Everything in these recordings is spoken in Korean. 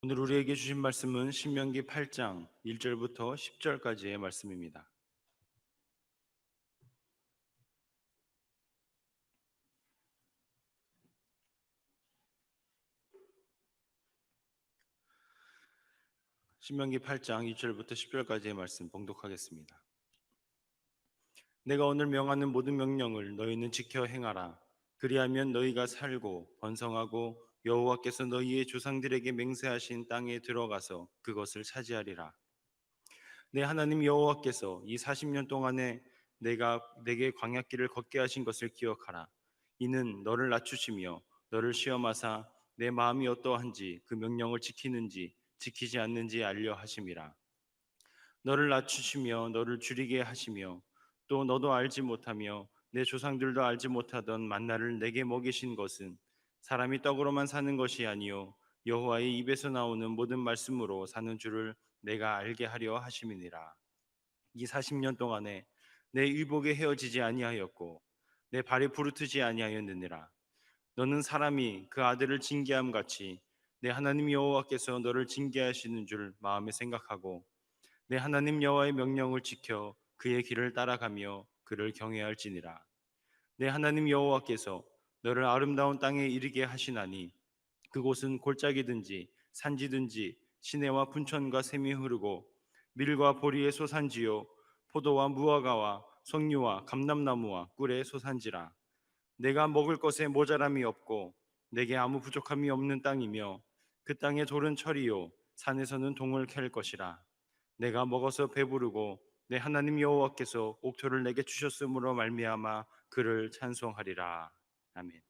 오늘 우리에게 주신 말씀은 신명기 8장 1절부터 10절까지의 말씀입니다. 신명기 8장 1절부터 10절까지의 말씀 봉독하겠습니다. 내가 오늘 명하는 모든 명령을 너희는 지켜 행하라. 그리하면 너희가 살고 번성하고 여호와께서 너희의 조상들에게 맹세하신 땅에 들어가서 그것을 차지하리라. 내 하나님 여호와께서 이 40년 동안에 내가 내게 광야길을 걷게 하신 것을 기억하라. 이는 너를 낮추시며 너를 시험하사 내 마음이 어떠한지 그 명령을 지키는지 지키지 않는지 알려 하심이라. 너를 낮추시며 너를 줄이게 하시며 또 너도 알지 못하며 내 조상들도 알지 못하던 만나를 내게 먹이신 것은 사람이 떡으로만 사는 것이 아니요 여호와의 입에서 나오는 모든 말씀으로 사는 줄을 내가 알게 하려 하심이니라. 이 40년 동안에 내 의복에 헤어지지 아니하였고 내 발이 부르트지 아니하였느니라. 너는 사람이 그 아들을 징계함 같이 내 하나님 여호와께서 너를 징계하시는 줄 마음에 생각하고 내 하나님 여호와의 명령을 지켜 그의 길을 따라가며 그를 경외할지니라. 내 하나님 여호와께서 너를 아름다운 땅에 이르게 하시나니 그곳은 골짜기든지 산지든지 시내와 분천과 샘이 흐르고 밀과 보리의 소산지요 포도와 무화과와 석류와 감람나무와 꿀의 소산지라. 내가 먹을 것에 모자람이 없고 내게 아무 부족함이 없는 땅이며 그 땅의 돌은 철이요 산에서는 동을 캘 것이라. 내가 먹어서 배부르고 내 하나님 여호와께서 옥토를 내게 주셨으므로 말미암아 그를 찬송하리라. 아멘.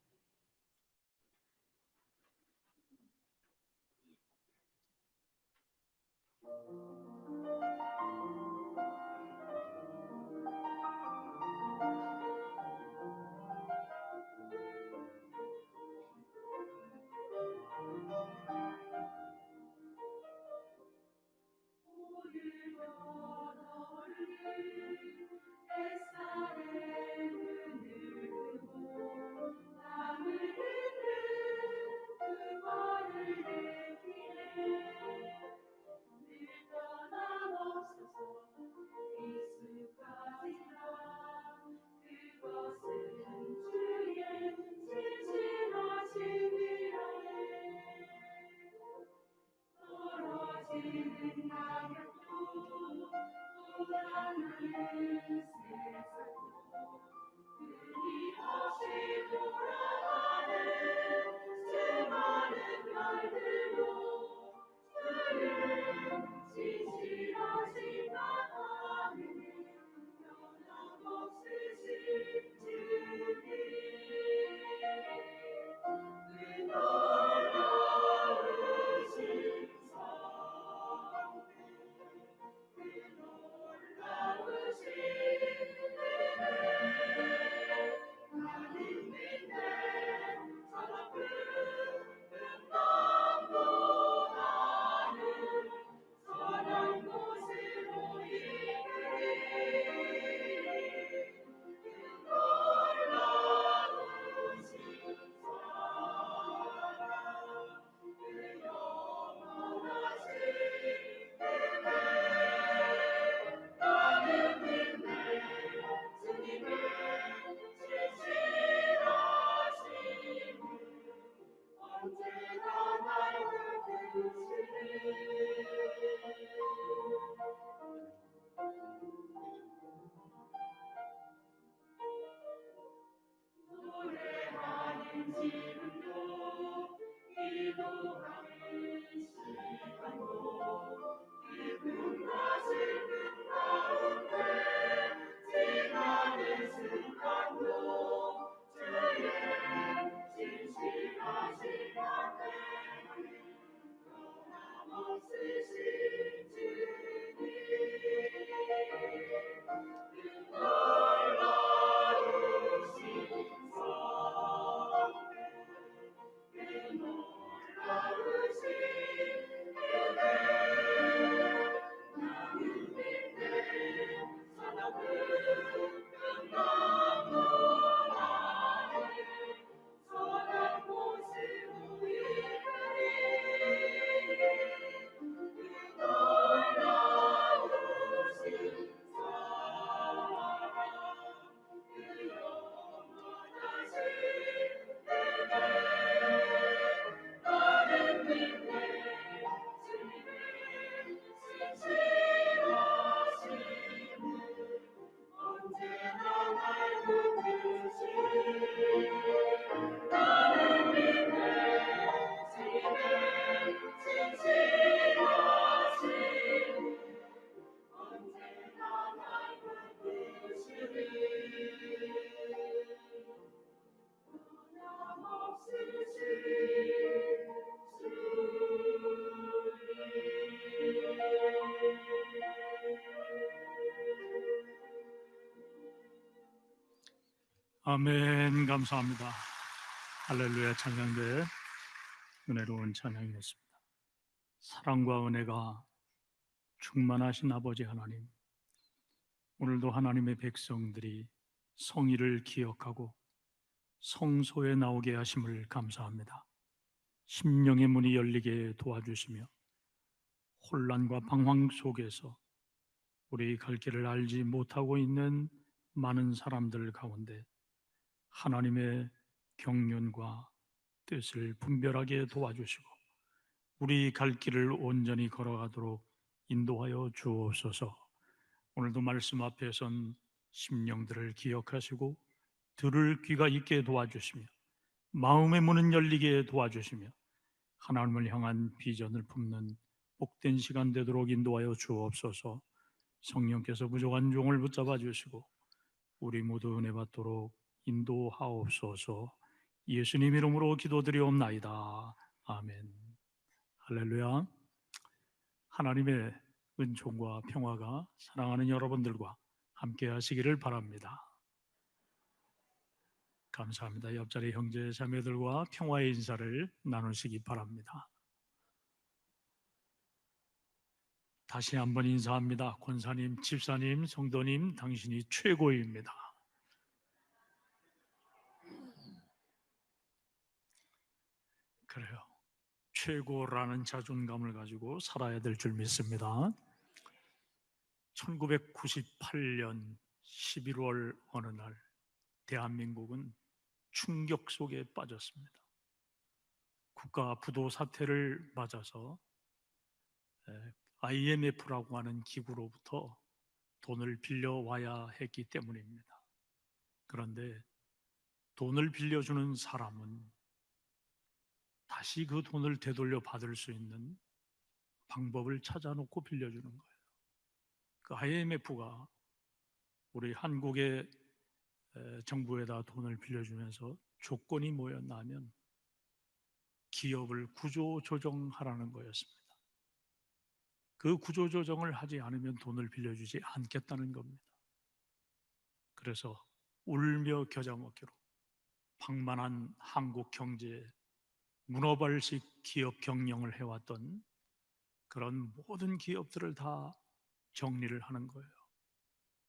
아멘. 감사합니다. 할렐루야. 찬양대 은혜로운 찬양이었습니다. 사랑과 은혜가 충만하신 아버지 하나님, 오늘도 하나님의 백성들이 성의를 기억하고 성소에 나오게 하심을 감사합니다. 심령의 문이 열리게 도와주시며 혼란과 방황 속에서 우리 갈 길을 알지 못하고 있는 많은 사람들 가운데 하나님의 경륜과 뜻을 분별하게 도와주시고 우리 갈 길을 온전히 걸어가도록 인도하여 주옵소서. 오늘도 말씀 앞에 선 심령들을 기억하시고 들을 귀가 있게 도와주시며 마음의 문은 열리게 도와주시며 하나님을 향한 비전을 품는 복된 시간 되도록 인도하여 주옵소서. 성령께서 부족한 종을 붙잡아 주시고 우리 모두 은혜 받도록 인도하옵소서. 예수님 이름으로 기도드리옵나이다. 아멘. 할렐루야. 하나님의 은총과 평화가 사랑하는 여러분들과 함께 하시기를 바랍니다. 감사합니다. 옆자리 형제 자매들과 평화의 인사를 나누시기 바랍니다. 다시 한번 인사합니다. 권사님, 집사님, 성도님, 당신이 최고입니다. 그래요. 최고라는 자존감을 가지고 살아야 될 줄 믿습니다. 1998년 11월 어느 날 대한민국은 충격 속에 빠졌습니다. 국가 부도 사태를 맞아서 IMF라고 하는 기구로부터 돈을 빌려와야 했기 때문입니다. 그런데 돈을 빌려주는 사람은 다시 그 돈을 되돌려 받을 수 있는 방법을 찾아놓고 빌려주는 거예요. 그 IMF가 우리 한국의 정부에다 돈을 빌려주면서 조건이 뭐였나 하면 기업을 구조조정하라는 거였습니다. 그 구조조정을 하지 않으면 돈을 빌려주지 않겠다는 겁니다. 그래서 울며 겨자 먹기로 방만한 한국 경제에 문어발식 기업 경영을 해왔던 그런 모든 기업들을 다 정리를 하는 거예요.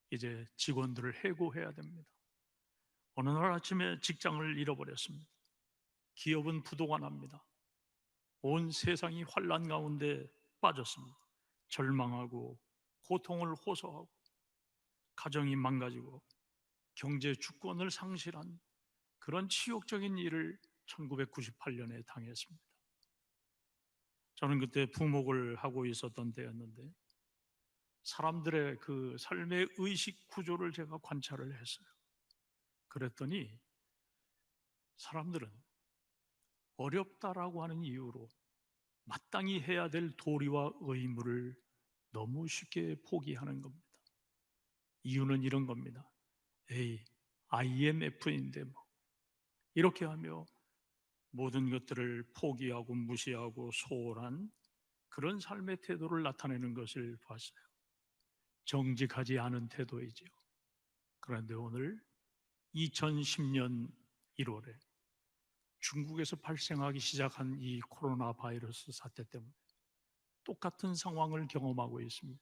이제 직원들을 해고해야 됩니다. 어느 날 아침에 직장을 잃어버렸습니다. 기업은 부도가 납니다. 온 세상이 환란 가운데 빠졌습니다. 절망하고 고통을 호소하고 가정이 망가지고 경제 주권을 상실한 그런 치욕적인 일을 1998년에 당했습니다. 저는 그때 부목을 하고 있었던 때였는데 사람들의 그 삶의 의식 구조를 제가 관찰을 했어요. 그랬더니 사람들은 어렵다라고 하는 이유로 마땅히 해야 될 도리와 의무를 너무 쉽게 포기하는 겁니다. 이유는 이런 겁니다. 에이, IMF인데 뭐 이렇게 하며 모든 것들을 포기하고 무시하고 소홀한 그런 삶의 태도를 나타내는 것을 봤어요. 정직하지 않은 태도이지요. 그런데 오늘 2010년 1월에 중국에서 발생하기 시작한 이 코로나 바이러스 사태 때문에 똑같은 상황을 경험하고 있습니다.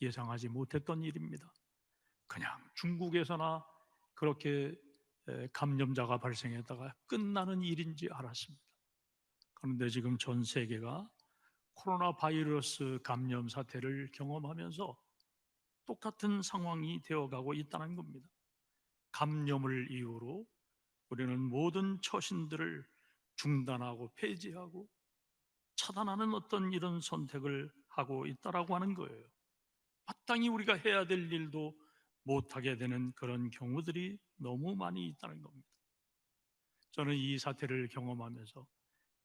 예상하지 못했던 일입니다. 그냥 중국에서나 그렇게 감염자가 발생했다가 끝나는 일인지 알았습니다. 그런데 지금 전 세계가 코로나 바이러스 감염 사태를 경험하면서 똑같은 상황이 되어가고 있다는 겁니다. 감염을 이유로 우리는 모든 처신들을 중단하고 폐지하고 차단하는 어떤 이런 선택을 하고 있다라고 하는 거예요. 마땅히 우리가 해야 될 일도 못하게 되는 그런 경우들이 너무 많이 있다는 겁니다. 저는 이 사태를 경험하면서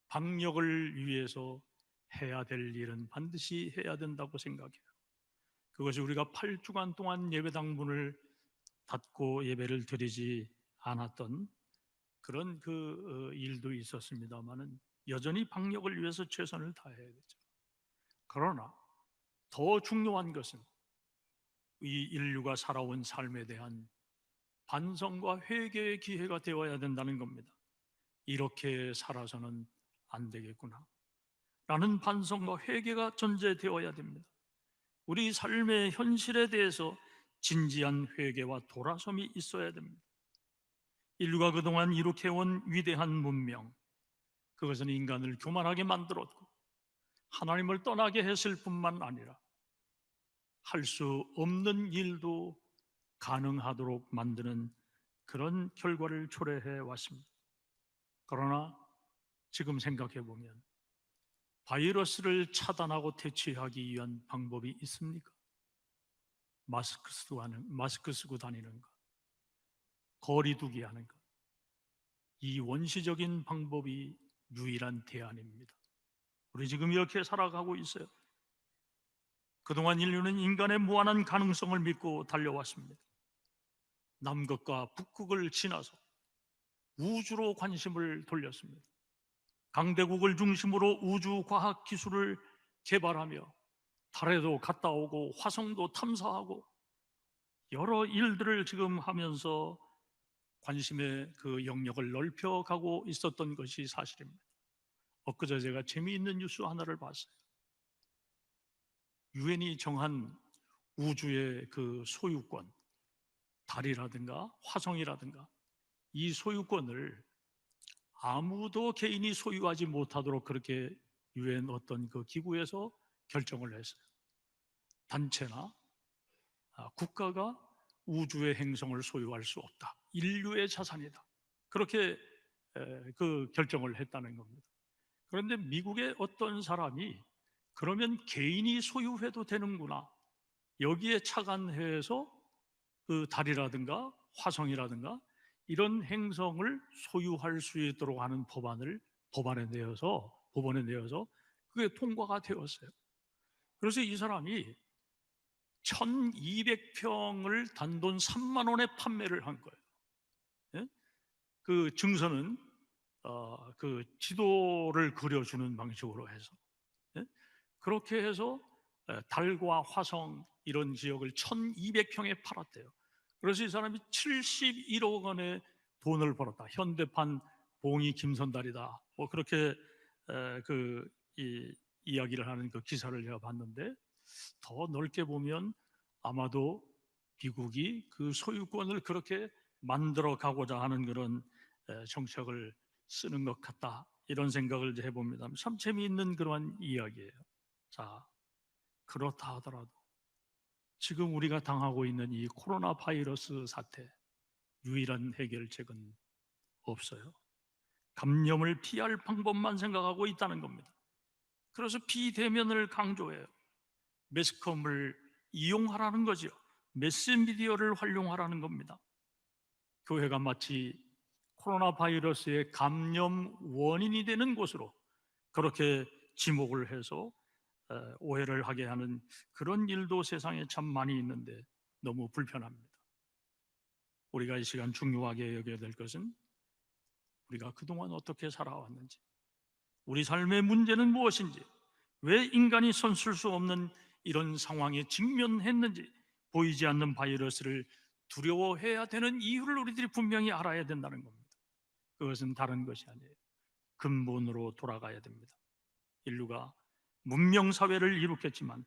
방역을 위해서 해야 될 일은 반드시 해야 된다고 생각해요. 그것이 우리가 8주간 동안 예배당 문을 닫고 예배를 드리지 않았던 그런 일도 있었습니다만은 여전히 방역을 위해서 최선을 다해야 되죠. 그러나 더 중요한 것은 이 인류가 살아온 삶에 대한 반성과 회개의 기회가 되어야 된다는 겁니다. 이렇게 살아서는 안 되겠구나 라는 반성과 회개가 전제되어야 됩니다. 우리 삶의 현실에 대해서 진지한 회개와 돌아섬이 있어야 됩니다. 인류가 그동안 이룩해온 위대한 문명, 그것은 인간을 교만하게 만들었고 하나님을 떠나게 했을 뿐만 아니라 할 수 없는 일도 가능하도록 만드는 그런 결과를 초래해 왔습니다. 그러나 지금 생각해 보면 바이러스를 차단하고 퇴치하기 위한 방법이 있습니까? 마스크 쓰고 다니는 것, 거리 두기 하는 것, 이 원시적인 방법이 유일한 대안입니다. 우리 지금 이렇게 살아가고 있어요. 그동안 인류는 인간의 무한한 가능성을 믿고 달려왔습니다. 남극과 북극을 지나서 우주로 관심을 돌렸습니다. 강대국을 중심으로 우주 과학 기술을 개발하며 달에도 갔다 오고 화성도 탐사하고 여러 일들을 지금 하면서 관심의 그 영역을 넓혀가고 있었던 것이 사실입니다. 엊그제 제가 재미있는 뉴스 하나를 봤어요. 유엔이 정한 우주의 그 소유권, 달이라든가 화성이라든가 이 소유권을 아무도 개인이 소유하지 못하도록 그렇게 유엔 어떤 그 기구에서 결정을 했어요. 단체나 국가가 우주의 행성을 소유할 수 없다. 인류의 자산이다. 그렇게 그 결정을 했다는 겁니다. 그런데 미국의 어떤 사람이 그러면 개인이 소유해도 되는구나. 여기에 착안해서 그 달이라든가 화성이라든가 이런 행성을 소유할 수 있도록 하는 법안에 내어서 그게 통과가 되었어요. 그래서 이 사람이 1200평을 단돈 3만 원에 판매를 한 거예요. 예? 그 증서는 그 지도를 그려주는 방식으로 해서 예? 그렇게 해서 달과 화성 이런 지역을 1200평에 팔았대요. 그래서 이 사람이 71억 원의 돈을 벌었다. 현대판 봉이 김선달이다. 뭐 그렇게 이야기를 하는 그 기사를 제가 봤는데, 더 넓게 보면 아마도 미국이 그 소유권을 그렇게 만들어 가고자 하는 그런 정책을 쓰는 것 같다, 이런 생각을 해봅니다. 참 재미있는 그러한 이야기예요. 자, 그렇다 하더라도 지금 우리가 당하고 있는 이 코로나 바이러스 사태, 유일한 해결책은 없어요. 감염을 피할 방법만 생각하고 있다는 겁니다. 그래서 비대면을 강조해요. 매스컴을 이용하라는 거죠. 매스미디어를 활용하라는 겁니다. 교회가 마치 코로나 바이러스의 감염 원인이 되는 곳으로 그렇게 지목을 해서 오해를 하게 하는 그런 일도 세상에 참 많이 있는데 너무 불편합니다. 우리가 이 시간 중요하게 여겨야 될 것은 우리가 그동안 어떻게 살아왔는지, 우리 삶의 문제는 무엇인지, 왜 인간이 손쓸 수 없는 이런 상황에 직면했는지, 보이지 않는 바이러스를 두려워해야 되는 이유를 우리들이 분명히 알아야 된다는 겁니다. 그것은 다른 것이 아니에요. 근본으로 돌아가야 됩니다. 인류가 문명사회를 이룩했지만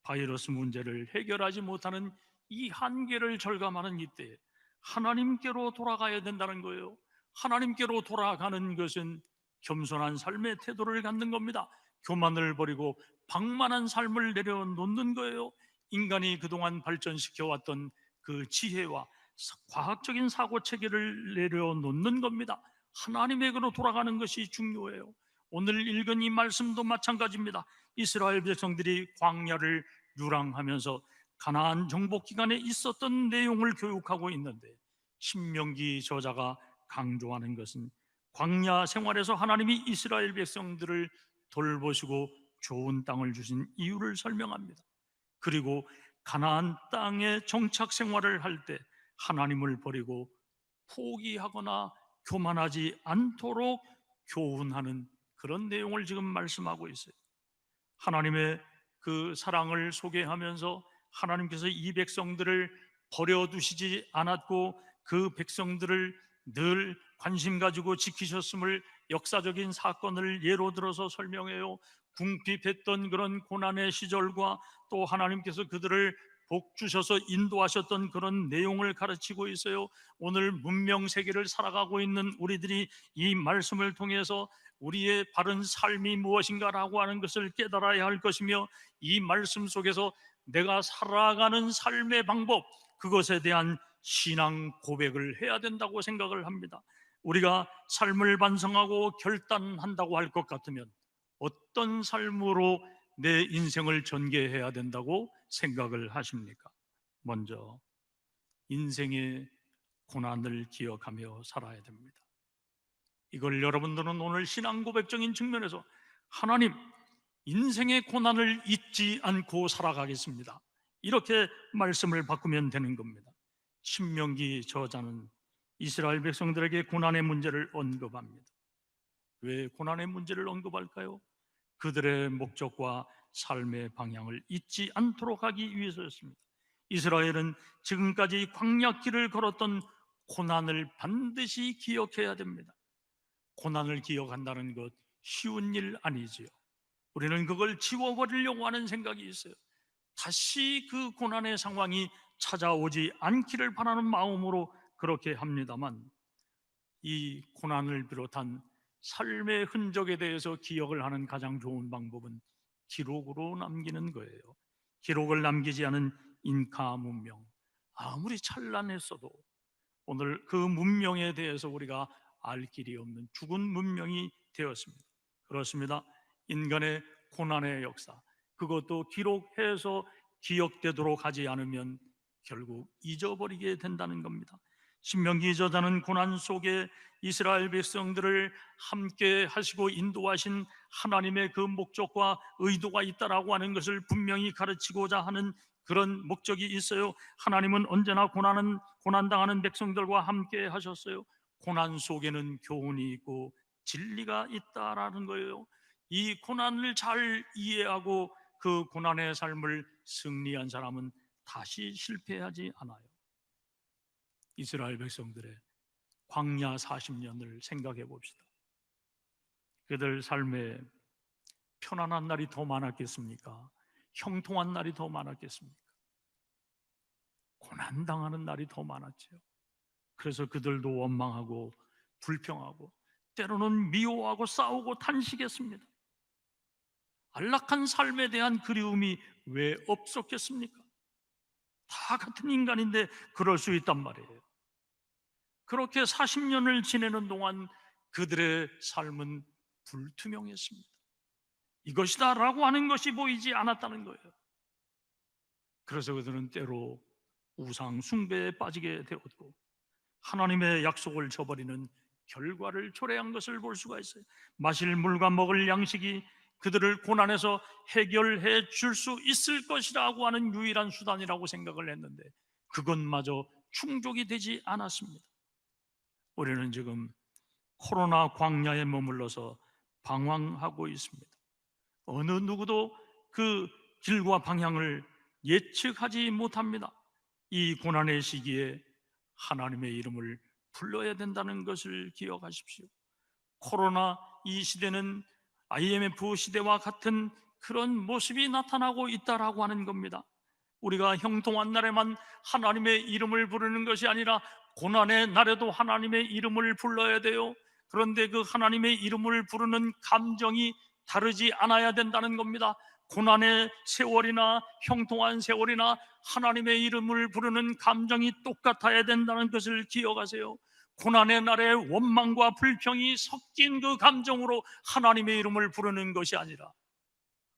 바이러스 문제를 해결하지 못하는 이 한계를 절감하는 이때에 하나님께로 돌아가야 된다는 거예요. 하나님께로 돌아가는 것은 겸손한 삶의 태도를 갖는 겁니다. 교만을 버리고 방만한 삶을 내려놓는 거예요. 인간이 그동안 발전시켜왔던 그 지혜와 과학적인 사고체계를 내려놓는 겁니다. 하나님에게로 돌아가는 것이 중요해요. 오늘 읽은 이 말씀도 마찬가지입니다. 이스라엘 백성들이 광야를 유랑하면서 가나안 정복 기간에 있었던 내용을 교육하고 있는데, 신명기 저자가 강조하는 것은 광야 생활에서 하나님이 이스라엘 백성들을 돌보시고 좋은 땅을 주신 이유를 설명합니다. 그리고 가나안 땅에 정착 생활을 할 때 하나님을 버리고 포기하거나 교만하지 않도록 교훈하는 그런 내용을 지금 말씀하고 있어요. 하나님의 그 사랑을 소개하면서 하나님께서 이 백성들을 버려두시지 않았고 그 백성들을 늘 관심 가지고 지키셨음을 역사적인 사건을 예로 들어서 설명해요. 궁핍했던 그런 고난의 시절과 또 하나님께서 그들을 복 주셔서 인도하셨던 그런 내용을 가르치고 있어요. 오늘 문명 세계를 살아가고 있는 우리들이 이 말씀을 통해서 우리의 바른 삶이 무엇인가라고 하는 것을 깨달아야 할 것이며, 이 말씀 속에서 내가 살아가는 삶의 방법, 그것에 대한 신앙 고백을 해야 된다고 생각을 합니다. 우리가 삶을 반성하고 결단한다고 할 것 같으면 어떤 삶으로 내 인생을 전개해야 된다고 생각을 하십니까? 먼저 인생의 고난을 기억하며 살아야 됩니다. 이걸 여러분들은 오늘 신앙 고백적인 측면에서 하나님, 인생의 고난을 잊지 않고 살아가겠습니다, 이렇게 말씀을 바꾸면 되는 겁니다. 신명기 저자는 이스라엘 백성들에게 고난의 문제를 언급합니다. 왜 고난의 문제를 언급할까요? 그들의 목적과 삶의 방향을 잊지 않도록 하기 위해서였습니다. 이스라엘은 지금까지 광야길을 걸었던 고난을 반드시 기억해야 됩니다. 고난을 기억한다는 것 쉬운 일 아니지요. 우리는 그걸 지워버리려고 하는 생각이 있어요. 다시 그 고난의 상황이 찾아오지 않기를 바라는 마음으로 그렇게 합니다만, 이 고난을 비롯한 삶의 흔적에 대해서 기억을 하는 가장 좋은 방법은 기록으로 남기는 거예요. 기록을 남기지 않은 인카 문명, 아무리 찬란했어도 오늘 그 문명에 대해서 우리가 알 길이 없는 죽은 문명이 되었습니다. 그렇습니다. 인간의 고난의 역사, 그것도 기록해서 기억되도록 하지 않으면 결국 잊어버리게 된다는 겁니다. 신명기 저자는 고난 속에 이스라엘 백성들을 함께 하시고 인도하신 하나님의 그 목적과 의도가 있다라고 하는 것을 분명히 가르치고자 하는 그런 목적이 있어요. 하나님은 언제나 고난당하는 백성들과 함께 하셨어요. 고난 속에는 교훈이 있고 진리가 있다라는 거예요. 이 고난을 잘 이해하고 그 고난의 삶을 승리한 사람은 다시 실패하지 않아요. 이스라엘 백성들의 광야 40년을 생각해 봅시다. 그들 삶에 편안한 날이 더 많았겠습니까? 형통한 날이 더 많았겠습니까? 고난당하는 날이 더 많았죠. 그래서 그들도 원망하고 불평하고 때로는 미워하고 싸우고 탄식했습니다. 안락한 삶에 대한 그리움이 왜 없었겠습니까? 다 같은 인간인데 그럴 수 있단 말이에요. 그렇게 40년을 지내는 동안 그들의 삶은 불투명했습니다. 이것이다 라고 하는 것이 보이지 않았다는 거예요. 그래서 그들은 때로 우상 숭배에 빠지게 되었고 하나님의 약속을 저버리는 결과를 초래한 것을 볼 수가 있어요. 마실 물과 먹을 양식이 그들을 고난에서 해결해 줄 수 있을 것이라고 하는 유일한 수단이라고 생각을 했는데 그것마저 충족이 되지 않았습니다. 우리는 지금 코로나 광야에 머물러서 방황하고 있습니다. 어느 누구도 그 길과 방향을 예측하지 못합니다. 이 고난의 시기에 하나님의 이름을 불러야 된다는 것을 기억하십시오. 코로나 이 시대는 IMF 시대와 같은 그런 모습이 나타나고 있다라고 하는 겁니다. 우리가 형통한 날에만 하나님의 이름을 부르는 것이 아니라 고난의 날에도 하나님의 이름을 불러야 돼요. 그런데 그 하나님의 이름을 부르는 감정이 다르지 않아야 된다는 겁니다. 고난의 세월이나 형통한 세월이나 하나님의 이름을 부르는 감정이 똑같아야 된다는 것을 기억하세요. 고난의 날에 원망과 불평이 섞인 그 감정으로 하나님의 이름을 부르는 것이 아니라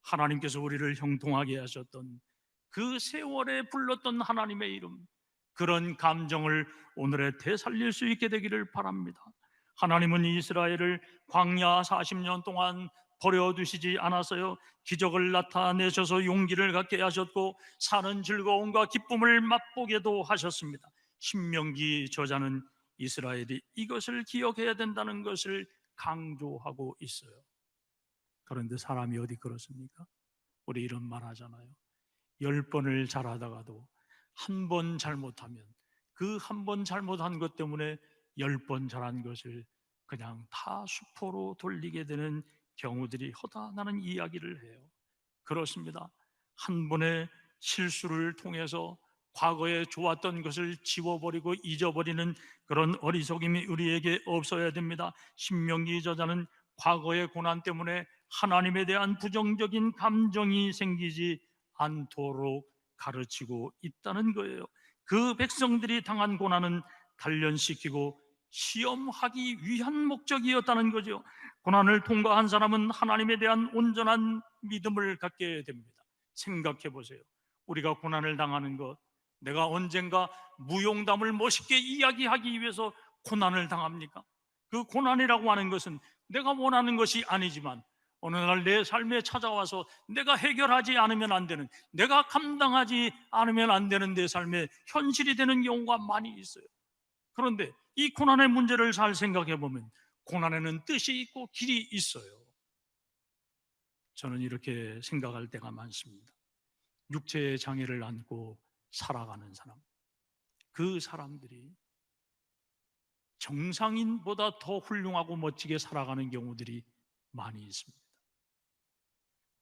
하나님께서 우리를 형통하게 하셨던 그 세월에 불렀던 하나님의 이름, 그런 감정을 오늘에 되살릴 수 있게 되기를 바랍니다. 하나님은 이스라엘을 광야 40년 동안 버려두시지 않았어요. 기적을 나타내셔서 용기를 갖게 하셨고 사는 즐거움과 기쁨을 맛보게도 하셨습니다. 신명기 저자는 이스라엘이 이것을 기억해야 된다는 것을 강조하고 있어요. 그런데 사람이 어디 그렇습니까? 우리 이런 말 하잖아요. 10번을 잘하다가도 한 번 잘못하면 그 한 번 잘못한 것 때문에 10번 잘한 것을 그냥 다 수포로 돌리게 되는 경우들이 허다나는 이야기를 해요. 그렇습니다. 한 번의 실수를 통해서 과거에 좋았던 것을 지워버리고 잊어버리는 그런 어리석임이 우리에게 없어야 됩니다. 신명기 저자는 과거의 고난 때문에 하나님에 대한 부정적인 감정이 생기지 않도록 가르치고 있다는 거예요. 그 백성들이 당한 고난은 단련시키고 시험하기 위한 목적이었다는 거죠. 고난을 통과한 사람은 하나님에 대한 온전한 믿음을 갖게 됩니다. 생각해 보세요. 우리가 고난을 당하는 것, 내가 언젠가 무용담을 멋있게 이야기하기 위해서 고난을 당합니까? 그 고난이라고 하는 것은 내가 원하는 것이 아니지만 어느 날 내 삶에 찾아와서 내가 해결하지 않으면 안 되는, 내가 감당하지 않으면 안 되는 내 삶의 현실이 되는 경우가 많이 있어요. 그런데 이 고난의 문제를 잘 생각해 보면 고난에는 뜻이 있고 길이 있어요. 저는 이렇게 생각할 때가 많습니다. 육체의 장애를 안고 살아가는 사람, 그 사람들이 정상인보다 더 훌륭하고 멋지게 살아가는 경우들이 많이 있습니다.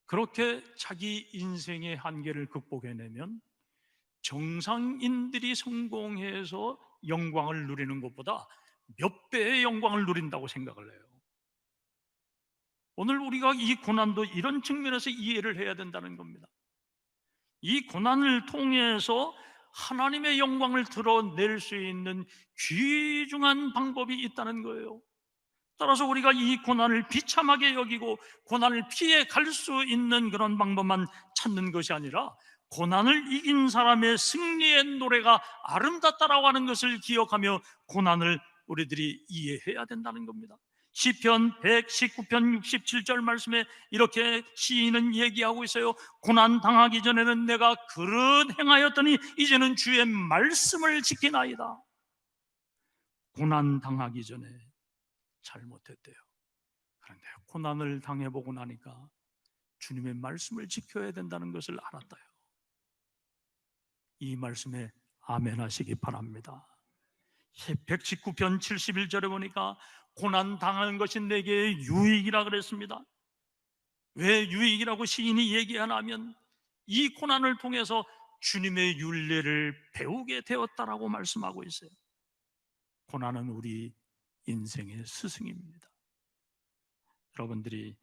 그렇게 자기 인생의 한계를 극복해내면 정상인들이 성공해서 영광을 누리는 것보다 몇 배의 영광을 누린다고 생각을 해요. 오늘 우리가 이 고난도 이런 측면에서 이해를 해야 된다는 겁니다. 이 고난을 통해서 하나님의 영광을 드러낼 수 있는 귀중한 방법이 있다는 거예요. 따라서 우리가 이 고난을 비참하게 여기고 고난을 피해 갈 수 있는 그런 방법만 찾는 것이 아니라 고난을 이긴 사람의 승리의 노래가 아름답다라고 하는 것을 기억하며 고난을 우리들이 이해해야 된다는 겁니다. 시편 119편 67절 말씀에 이렇게 시인은 얘기하고 있어요. 고난 당하기 전에는 내가 그릇 행하였더니 이제는 주의 말씀을 지키나이다. 고난 당하기 전에 잘못했대요. 그런데 고난을 당해보고 나니까 주님의 말씀을 지켜야 된다는 것을 알았다요. 이 말씀에 아멘 하시기 바랍니다. 119편 71절에 보니까 고난 당하는 것이 내게 유익이라 그랬습니다. 왜 유익이라고 시인이 얘기하냐면 이 고난을 통해서 주님의 율례를 배우게 되었다라고 말씀하고 있어요. 고난은 우리 인생의 스승입니다. 여러분들이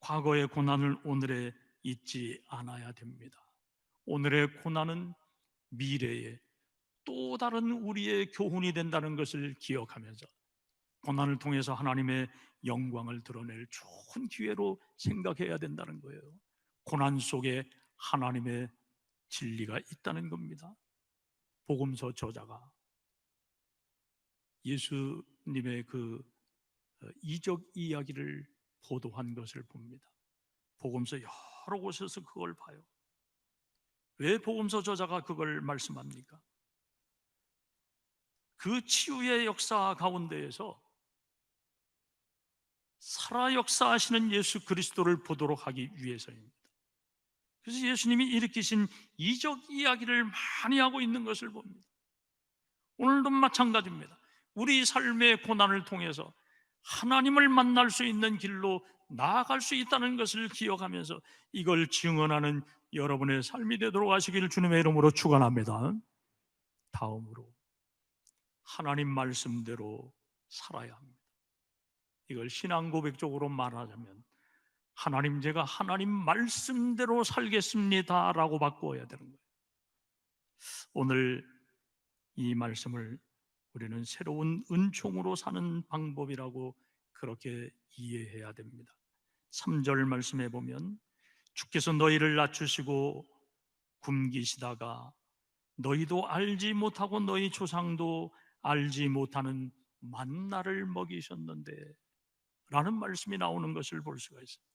과거의 고난을 오늘에 잊지 않아야 됩니다. 오늘의 고난은 미래에 또 다른 우리의 교훈이 된다는 것을 기억하면서 고난을 통해서 하나님의 영광을 드러낼 좋은 기회로 생각해야 된다는 거예요. 고난 속에 하나님의 진리가 있다는 겁니다. 복음서 저자가 예수님의 그 이적 이야기를 보도한 것을 봅니다. 복음서 여러 곳에서 그걸 봐요. 왜 복음서 저자가 그걸 말씀합니까? 그 치유의 역사 가운데에서 살아 역사하시는 예수 그리스도를 보도록 하기 위해서입니다. 그래서 예수님이 일으키신 이적 이야기를 많이 하고 있는 것을 봅니다. 오늘도 마찬가지입니다. 우리 삶의 고난을 통해서 하나님을 만날 수 있는 길로 나아갈 수 있다는 것을 기억하면서 이걸 증언하는 여러분의 삶이 되도록 하시기를 주님의 이름으로 축원합니다. 다음으로 하나님 말씀대로 살아야 합니다. 이걸 신앙 고백적으로 말하자면 하나님, 제가 하나님 말씀대로 살겠습니다 라고 바꾸어야 되는 거예요. 오늘 이 말씀을 우리는 새로운 은총으로 사는 방법이라고 그렇게 이해해야 됩니다. 3절 말씀해 보면 주께서 너희를 낮추시고 굶기시다가 너희도 알지 못하고 너희 조상도 알지 못하는 만나를 먹이셨는데 라는 말씀이 나오는 것을 볼 수가 있습니다.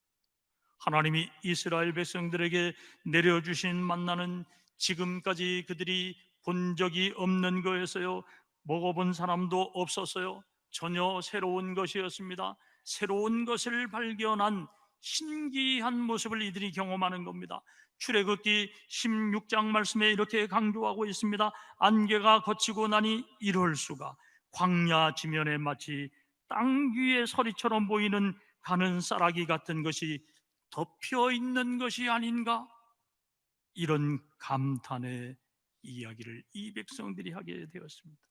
하나님이 이스라엘 백성들에게 내려주신 만나는 지금까지 그들이 본 적이 없는 거였어요. 먹어본 사람도 없었어요. 전혀 새로운 것이었습니다. 새로운 것을 발견한 신기한 모습을 이들이 경험하는 겁니다. 출애굽기 16장 말씀에 이렇게 강조하고 있습니다. 안개가 걷히고 나니 이럴 수가, 광야 지면에 마치 땅 위의 서리처럼 보이는 가는 쌀아기 같은 것이 덮여 있는 것이 아닌가? 이런 감탄의 이야기를 이 백성들이 하게 되었습니다.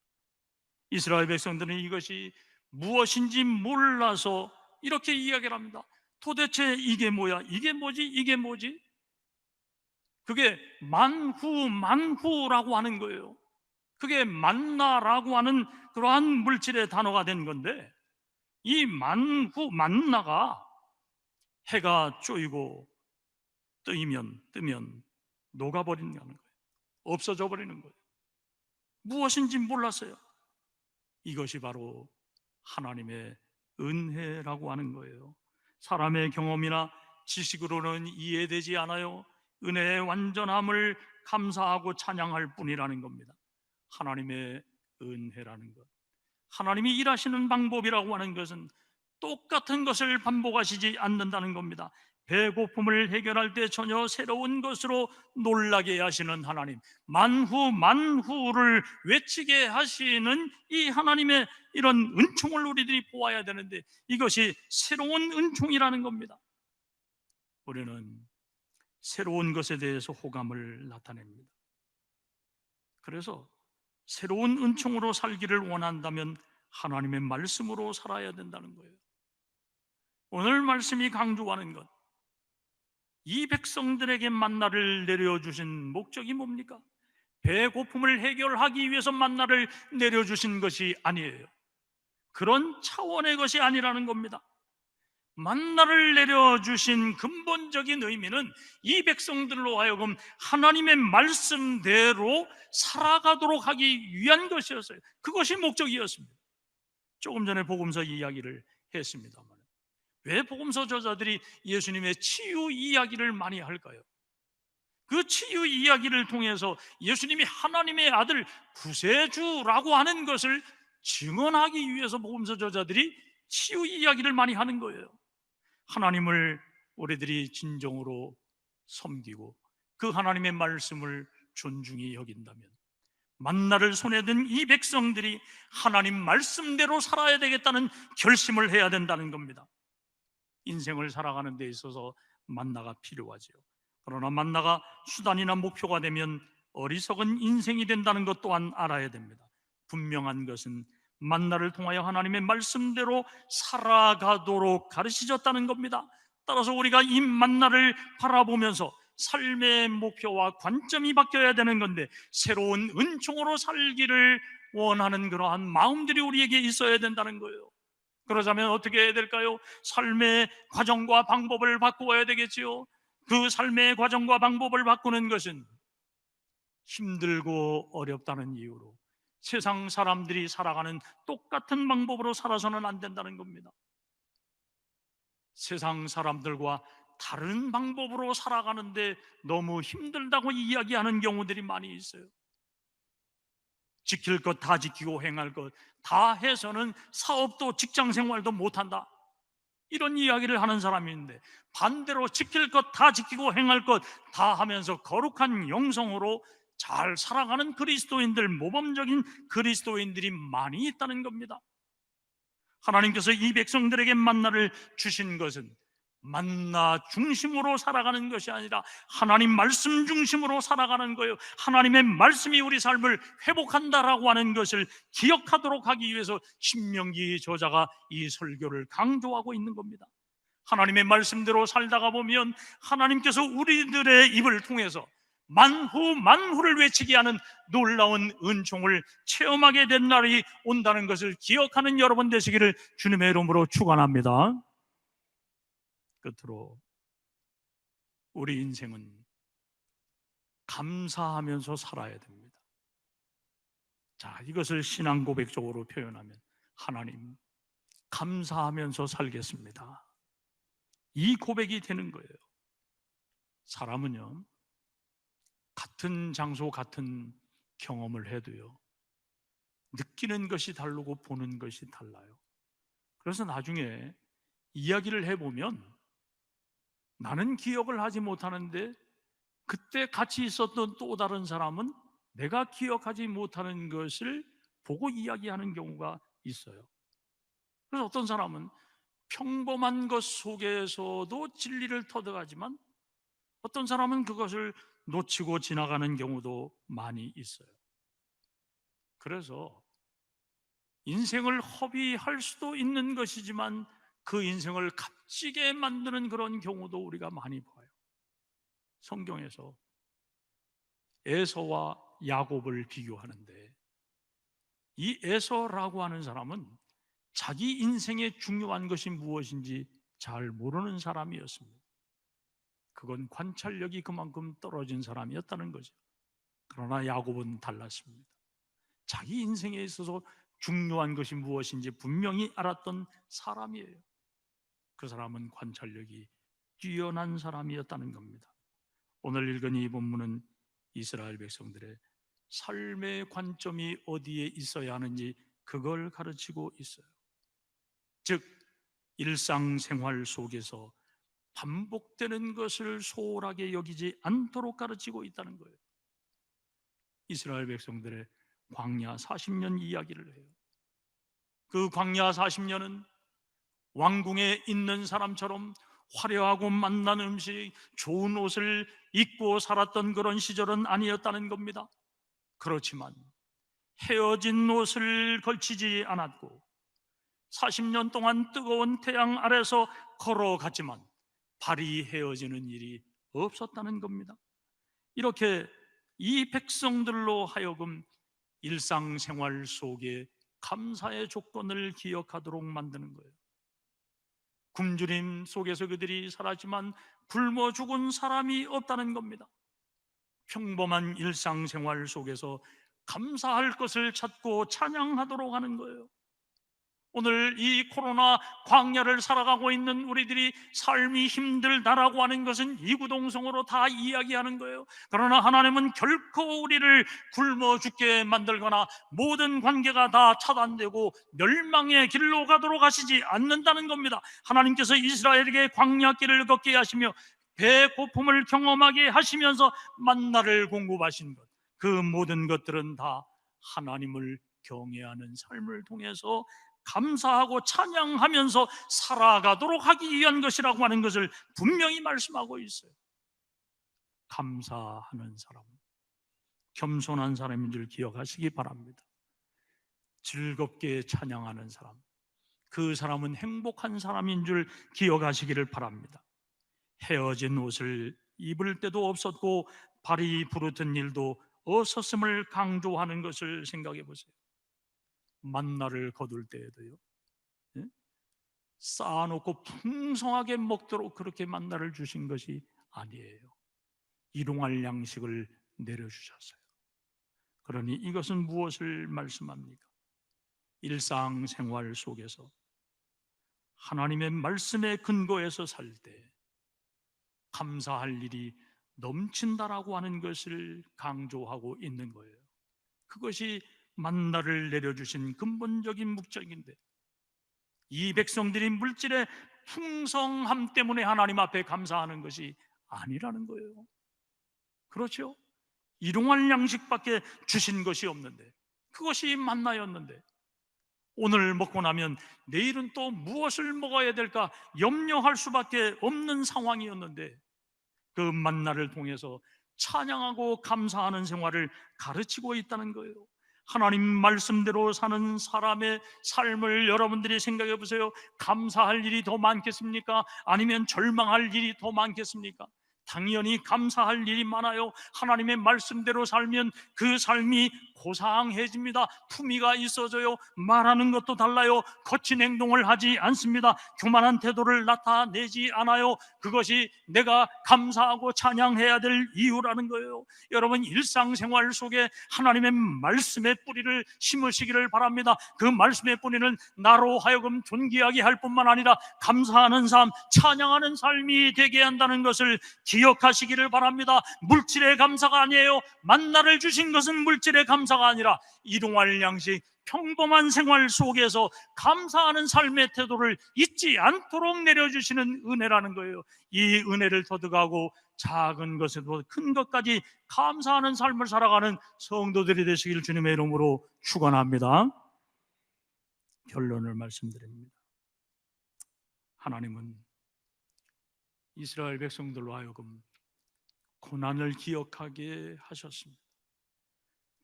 이스라엘 백성들은 이것이 무엇인지 몰라서 이렇게 이야기를 합니다. 도대체 이게 뭐야? 이게 뭐지? 이게 뭐지? 그게 만후라고 하는 거예요. 그게 만나라고 하는 그러한 물질의 단어가 된 건데, 이 만나가 해가 쪼이고 뜨면 녹아버리는 거예요. 없어져 버리는 거예요. 무엇인지 몰랐어요. 이것이 바로 하나님의 은혜라고 하는 거예요. 사람의 경험이나 지식으로는 이해되지 않아요. 은혜의 완전함을 감사하고 찬양할 뿐이라는 겁니다. 하나님의 은혜라는 것, 하나님이 일하시는 방법이라고 하는 것은 똑같은 것을 반복하시지 않는다는 겁니다. 배고픔을 해결할 때 전혀 새로운 것으로 놀라게 하시는 하나님, 만후를 외치게 하시는 이 하나님의 이런 은총을 우리들이 보아야 되는데, 이것이 새로운 은총이라는 겁니다. 우리는 새로운 것에 대해서 호감을 나타냅니다. 그래서 새로운 은총으로 살기를 원한다면 하나님의 말씀으로 살아야 된다는 거예요. 오늘 말씀이 강조하는 것, 이 백성들에게 만나를 내려주신 목적이 뭡니까? 배고픔을 해결하기 위해서 만나를 내려주신 것이 아니에요. 그런 차원의 것이 아니라는 겁니다. 만나를 내려주신 근본적인 의미는 이 백성들로 하여금 하나님의 말씀대로 살아가도록 하기 위한 것이었어요. 그것이 목적이었습니다. 조금 전에 복음서 이야기를 했습니다만, 왜 복음서 저자들이 예수님의 치유 이야기를 많이 할까요? 그 치유 이야기를 통해서 예수님이 하나님의 아들 구세주라고 하는 것을 증언하기 위해서 복음서 저자들이 치유 이야기를 많이 하는 거예요. 하나님을 우리들이 진정으로 섬기고 그 하나님의 말씀을 존중히 여긴다면, 만나를 손에 든 이 백성들이 하나님 말씀대로 살아야 되겠다는 결심을 해야 된다는 겁니다. 인생을 살아가는 데 있어서 만나가 필요하죠. 그러나 만나가 수단이나 목표가 되면 어리석은 인생이 된다는 것 또한 알아야 됩니다. 분명한 것은 만나를 통하여 하나님의 말씀대로 살아가도록 가르치셨다는 겁니다. 따라서 우리가 이 만나를 바라보면서 삶의 목표와 관점이 바뀌어야 되는 건데, 새로운 은총으로 살기를 원하는 그러한 마음들이 우리에게 있어야 된다는 거예요. 그러자면 어떻게 해야 될까요? 삶의 과정과 방법을 바꾸어야 되겠지요. 그 삶의 과정과 방법을 바꾸는 것은 힘들고 어렵다는 이유로 세상 사람들이 살아가는 똑같은 방법으로 살아서는 안 된다는 겁니다. 세상 사람들과 다른 방법으로 살아가는데 너무 힘들다고 이야기하는 경우들이 많이 있어요. 지킬 것 다 지키고 행할 것 다 해서는 사업도 직장 생활도 못한다, 이런 이야기를 하는 사람이 있는데, 반대로 지킬 것 다 지키고 행할 것 다 하면서 거룩한 영성으로 잘 살아가는 그리스도인들, 모범적인 그리스도인들이 많이 있다는 겁니다. 하나님께서 이 백성들에게 만나를 주신 것은 만나 중심으로 살아가는 것이 아니라 하나님 말씀 중심으로 살아가는 거예요. 하나님의 말씀이 우리 삶을 회복한다라고 하는 것을 기억하도록 하기 위해서 신명기 저자가 이 설교를 강조하고 있는 겁니다. 하나님의 말씀대로 살다가 보면 하나님께서 우리들의 입을 통해서 만후를 외치게 하는 놀라운 은총을 체험하게 된 날이 온다는 것을 기억하는 여러분 되시기를 주님의 이름으로 축원합니다. 끝으로 우리 인생은 감사하면서 살아야 됩니다. 자, 이것을 신앙 고백적으로 표현하면, 하나님 감사하면서 살겠습니다, 이 고백이 되는 거예요. 사람은요, 같은 장소 같은 경험을 해도요, 느끼는 것이 다르고 보는 것이 달라요. 그래서 나중에 이야기를 해보면 나는 기억을 하지 못하는데 그때 같이 있었던 또 다른 사람은 내가 기억하지 못하는 것을 보고 이야기하는 경우가 있어요. 그래서 어떤 사람은 평범한 것 속에서도 진리를 터득하지만 어떤 사람은 그것을 놓치고 지나가는 경우도 많이 있어요. 그래서 인생을 허비할 수도 있는 것이지만 그 인생을 값지게 만드는 그런 경우도 우리가 많이 봐요. 성경에서 에서와 야곱을 비교하는데 이 에서라고 하는 사람은 자기 인생에 중요한 것이 무엇인지 잘 모르는 사람이었습니다. 그건 관찰력이 그만큼 떨어진 사람이었다는 거죠. 그러나 야곱은 달랐습니다. 자기 인생에 있어서 중요한 것이 무엇인지 분명히 알았던 사람이에요. 그 사람은 관찰력이 뛰어난 사람이었다는 겁니다. 오늘 읽은 이 본문은 이스라엘 백성들의 삶의 관점이 어디에 있어야 하는지 그걸 가르치고 있어요. 즉 일상생활 속에서 반복되는 것을 소홀하게 여기지 않도록 가르치고 있다는 거예요. 이스라엘 백성들의 광야 40년 이야기를 해요. 그 광야 40년은 왕궁에 있는 사람처럼 화려하고 맛난 음식, 좋은 옷을 입고 살았던 그런 시절은 아니었다는 겁니다. 그렇지만 헤어진 옷을 걸치지 않았고 40년 동안 뜨거운 태양 아래서 걸어갔지만 발이 헤어지는 일이 없었다는 겁니다. 이렇게 이 백성들로 하여금 일상생활 속에 감사의 조건을 기억하도록 만드는 거예요. 굶주림 속에서 그들이 살았지만 굶어 죽은 사람이 없다는 겁니다. 평범한 일상생활 속에서 감사할 것을 찾고 찬양하도록 하는 거예요. 오늘 이 코로나 광야를 살아가고 있는 우리들이 삶이 힘들다라고 하는 것은 이구동성으로 다 이야기하는 거예요. 그러나 하나님은 결코 우리를 굶어 죽게 만들거나 모든 관계가 다 차단되고 멸망의 길로 가도록 하시지 않는다는 겁니다. 하나님께서 이스라엘에게 광야길을 걷게 하시며 배고픔을 경험하게 하시면서 만나를 공급하신 것, 그 모든 것들은 다 하나님을 경외하는 삶을 통해서 감사하고 찬양하면서 살아가도록 하기 위한 것이라고 하는 것을 분명히 말씀하고 있어요. 감사하는 사람, 겸손한 사람인 줄 기억하시기 바랍니다. 즐겁게 찬양하는 사람, 그 사람은 행복한 사람인 줄 기억하시기를 바랍니다. 헤어진 옷을 입을 때도 없었고 발이 부르던 일도 없었음을 강조하는 것을 생각해 보세요. 만나를 거둘 때에도요, 쌓아놓고 풍성하게 먹도록 그렇게 만나를 주신 것이 아니에요. 일용할 양식을 내려주셨어요. 그러니 이것은 무엇을 말씀합니까? 일상생활 속에서 하나님의 말씀에 근거해서 살 때 감사할 일이 넘친다라고 하는 것을 강조하고 있는 거예요. 그것이 만나를 내려주신 근본적인 목적인데, 이 백성들이 물질의 풍성함 때문에 하나님 앞에 감사하는 것이 아니라는 거예요. 그렇죠? 일용할 양식밖에 주신 것이 없는데, 그것이 만나였는데, 오늘 먹고 나면 내일은 또 무엇을 먹어야 될까 염려할 수밖에 없는 상황이었는데, 그 만나를 통해서 찬양하고 감사하는 생활을 가르치고 있다는 거예요. 하나님 말씀대로 사는 사람의 삶을 여러분들이 생각해 보세요. 감사할 일이 더 많겠습니까? 아니면 절망할 일이 더 많겠습니까? 당연히 감사할 일이 많아요. 하나님의 말씀대로 살면 그 삶이 고상해집니다. 품위가 있어져요. 말하는 것도 달라요. 거친 행동을 하지 않습니다. 교만한 태도를 나타내지 않아요. 그것이 내가 감사하고 찬양해야 될 이유라는 거예요. 여러분, 일상생활 속에 하나님의 말씀의 뿌리를 심으시기를 바랍니다. 그 말씀의 뿌리는 나로 하여금 존귀하게 할 뿐만 아니라 감사하는 삶, 찬양하는 삶이 되게 한다는 것을 기억하시기를 바랍니다. 물질의 감사가 아니에요. 만나를 주신 것은 물질의 감사가 아니라 일용할 양식, 평범한 생활 속에서 감사하는 삶의 태도를 잊지 않도록 내려주시는 은혜라는 거예요. 이 은혜를 터득하고 작은 것에도 큰 것까지 감사하는 삶을 살아가는 성도들이 되시길 주님의 이름으로 축원합니다. 결론을 말씀드립니다. 하나님은 이스라엘 백성들로 하여금 고난을 기억하게 하셨습니다.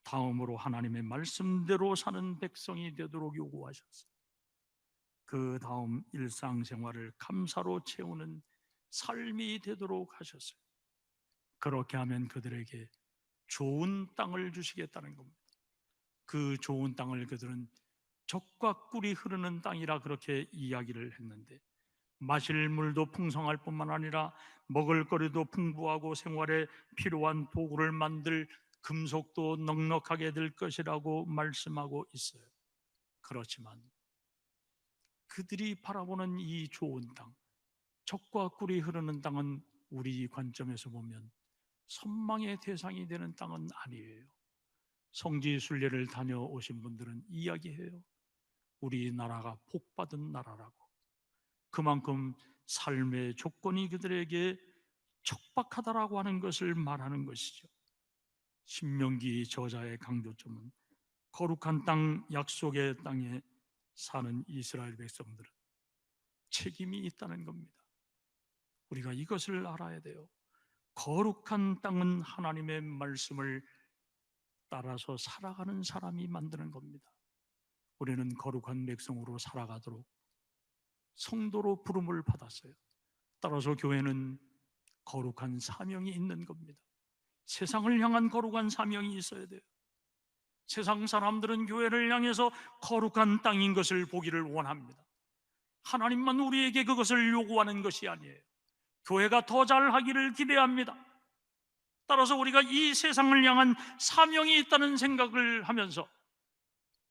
다음으로 하나님의 말씀대로 사는 백성이 되도록 요구하셨어요. 그 다음 일상생활을 감사로 채우는 삶이 되도록 하셨어요. 그렇게 하면 그들에게 좋은 땅을 주시겠다는 겁니다. 그 좋은 땅을 그들은 젖과 꿀이 흐르는 땅이라 그렇게 이야기를 했는데, 마실 물도 풍성할 뿐만 아니라 먹을거리도 풍부하고 생활에 필요한 도구를 만들 금속도 넉넉하게 될 것이라고 말씀하고 있어요. 그렇지만 그들이 바라보는 이 좋은 땅, 젖과 꿀이 흐르는 땅은 우리 관점에서 보면 선망의 대상이 되는 땅은 아니에요. 성지 순례를 다녀오신 분들은 이야기해요. 우리나라가 복받은 나라라고. 그만큼 삶의 조건이 그들에게 척박하다라고 하는 것을 말하는 것이죠. 신명기 저자의 강조점은 거룩한 땅, 약속의 땅에 사는 이스라엘 백성들은 책임이 있다는 겁니다. 우리가 이것을 알아야 돼요. 거룩한 땅은 하나님의 말씀을 따라서 살아가는 사람이 만드는 겁니다. 우리는 거룩한 백성으로 살아가도록 성도로 부름을 받았어요. 따라서 교회는 거룩한 사명이 있는 겁니다. 세상을 향한 거룩한 사명이 있어야 돼요. 세상 사람들은 교회를 향해서 거룩한 땅인 것을 보기를 원합니다. 하나님만 우리에게 그것을 요구하는 것이 아니에요. 교회가 더 잘하기를 기대합니다. 따라서 우리가 이 세상을 향한 사명이 있다는 생각을 하면서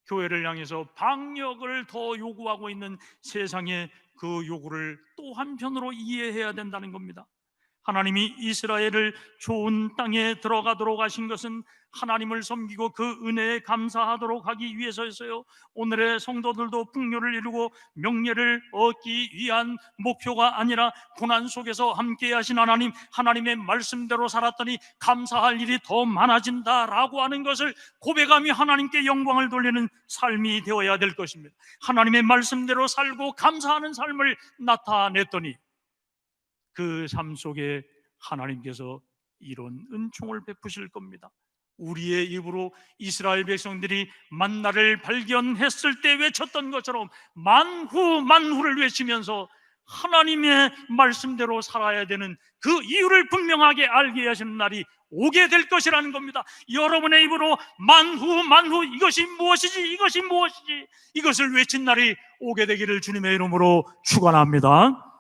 교회를 향해서 방역을 더 요구하고 있는 세상의 그 요구를 또 한편으로 이해해야 된다는 겁니다. 하나님이 이스라엘을 좋은 땅에 들어가도록 하신 것은 하나님을 섬기고 그 은혜에 감사하도록 하기 위해서였어요. 오늘의 성도들도 풍요를 이루고 명예를 얻기 위한 목표가 아니라 고난 속에서 함께 하신 하나님, 하나님의 말씀대로 살았더니 감사할 일이 더 많아진다라고 하는 것을 고백하며 하나님께 영광을 돌리는 삶이 되어야 될 것입니다. 하나님의 말씀대로 살고 감사하는 삶을 나타냈더니 그 삶 속에 하나님께서 이런 은총을 베푸실 겁니다. 우리의 입으로 이스라엘 백성들이 만나를 발견했을 때 외쳤던 것처럼 만후 만후를 외치면서 하나님의 말씀대로 살아야 되는 그 이유를 분명하게 알게 하시는 날이 오게 될 것이라는 겁니다. 여러분의 입으로 만후 만후, 이것이 무엇이지, 이것이 무엇이지, 이것을 외친 날이 오게 되기를 주님의 이름으로 축원합니다.